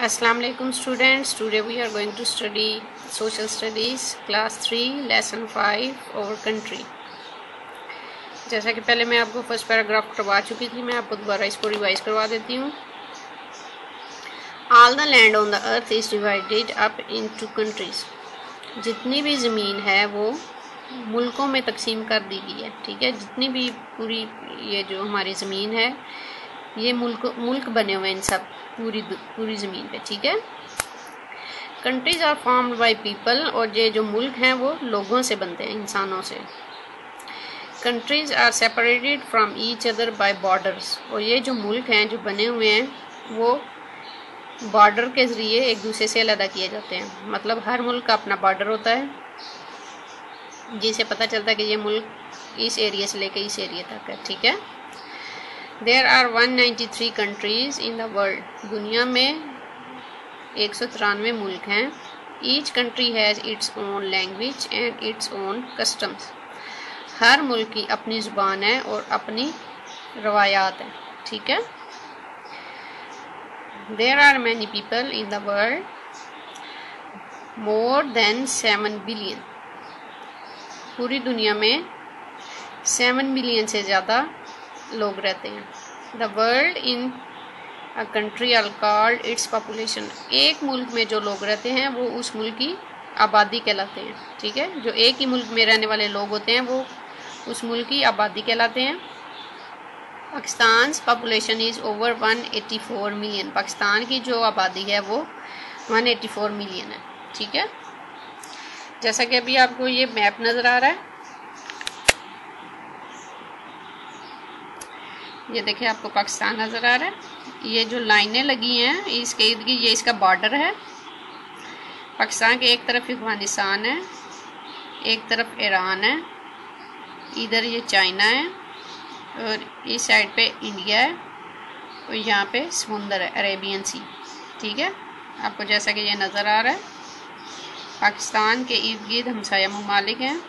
Assalamu alaikum students. Today we are going to study social studies class 3 lesson 5 over country. जैसा कि पहले मैं आपको फर्स्ट पैराग्राफ करवा चुकी थी, मैं आपको दोबारा इसको रिवाइज करवा देती हूँ. All the land on the earth is divided up into countries. जितनी भी ज़मीन है वो मुल्कों में तकसीम कर दी गई है. ठीक है, जितनी भी पूरी ये जो हमारी ज़मीन है ये मुल्क बने हुए हैं इन सब पूरी ज़मीन पे. ठीक है, countries are formed by people, और ये जो मुल्क हैं वो लोगों से बनते हैं, इंसानों से. Countries are separated from each other by borders, और ये जो मुल्क हैं जो बने हुए हैं वो बॉर्डर के ज़रिए एक दूसरे से अलग किए जाते हैं. मतलब हर मुल्क का अपना बॉर्डर होता है जिससे पता चलता है कि ये मुल्क इस एरिया से लेकर इस एरिया तक है. ठीक है, There are 193 countries in the world. दुनिया में 193 मुल्क हैं. Each country has its own language and its own customs. हर मुल्क की अपनी ज़ुबान है और अपनी रवायात है. ठीक है. There are many people in the world, more than 7 billion. पूरी दुनिया में 7 बिलियन से ज़्यादा लोग रहते हैं. The world in a country are called its population. एक मुल्क में जो लोग रहते हैं वो उस मुल्क की आबादी कहलाते हैं. ठीक है, जो एक ही मुल्क में रहने वाले लोग होते हैं वो उस मुल्क की आबादी कहलाते हैं. Pakistan population is over 184 million. Pakistan की जो आबादी है वो 184 मिलियन है. ठीक है, जैसा कि अभी आपको ये मैप नज़र आ रहा है, ये देखिए आपको पाकिस्तान नज़र आ रहा है. ये जो लाइनें लगी हैं इसके इर्द गिर्द ये इसका बॉर्डर है. पाकिस्तान के एक तरफ अफगानिस्तान है, एक तरफ ईरान है, इधर ये चाइना है, और इस साइड पे इंडिया है, और यहाँ पे समुंदर है, अरेबियन सी. ठीक है, आपको जैसा कि ये नज़र आ रहा है, पाकिस्तान के इर्द गिर्द हमसाया ममालिक हैं,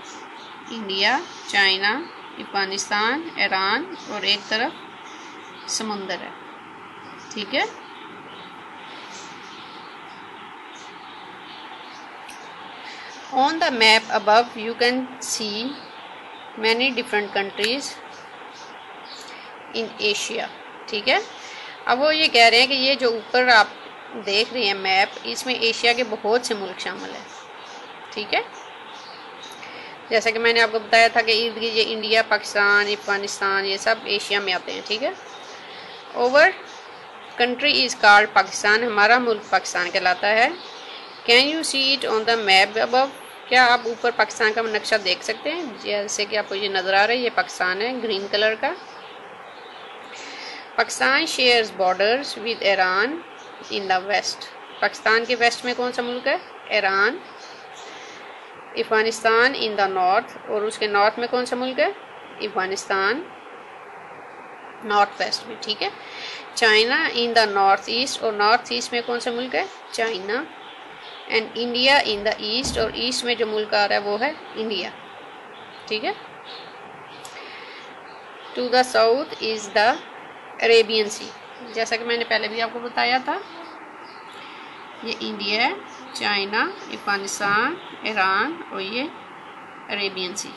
इंडिया, चाइना, अफगानिस्तान, ईरान, और एक तरफ समुंदर है. ठीक है, on the map above you can see many different countries in Asia. ठीक है, अब वो ये कह रहे हैं कि ये जो ऊपर आप देख रहे हैं मैप, इसमें एशिया के बहुत से मुल्क शामिल हैं. ठीक है, जैसा कि मैंने आपको बताया था कि इर्द गिर्द ये इंडिया, पाकिस्तान, अफगानिस्तान, ये सब एशिया में आते हैं. ठीक है, over country is called Pakistan. हमारा मुल्क पाकिस्तान कहलाता है. Can you see it on the map above. क्या आप ऊपर पाकिस्तान का नक्शा देख सकते हैं? जैसे कि आपको ये नज़र आ रहा है, ये पाकिस्तान है ग्रीन कलर का. Pakistan shares borders with Iran in the west. Pakistan के वेस्ट में कौन सा मुल्क है? Iran. Afghanistan in the north, और उसके नॉर्थ में कौन सा मुल्क है? अफगानिस्तान, नॉर्थ वेस्ट में. ठीक है, China in the north east, और नॉर्थ ईस्ट में कौन सा मुल्क है? China. And India in the east, और ईस्ट में जो मुल्क आ रहा है वो है इंडिया. ठीक है, to the south is the Arabian Sea. जैसा कि मैंने पहले भी आपको बताया था, ये इंडिया है, चाइना, अफगानिस्तान, ईरान, और ये अरेबियन सी.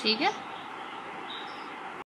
ठीक है.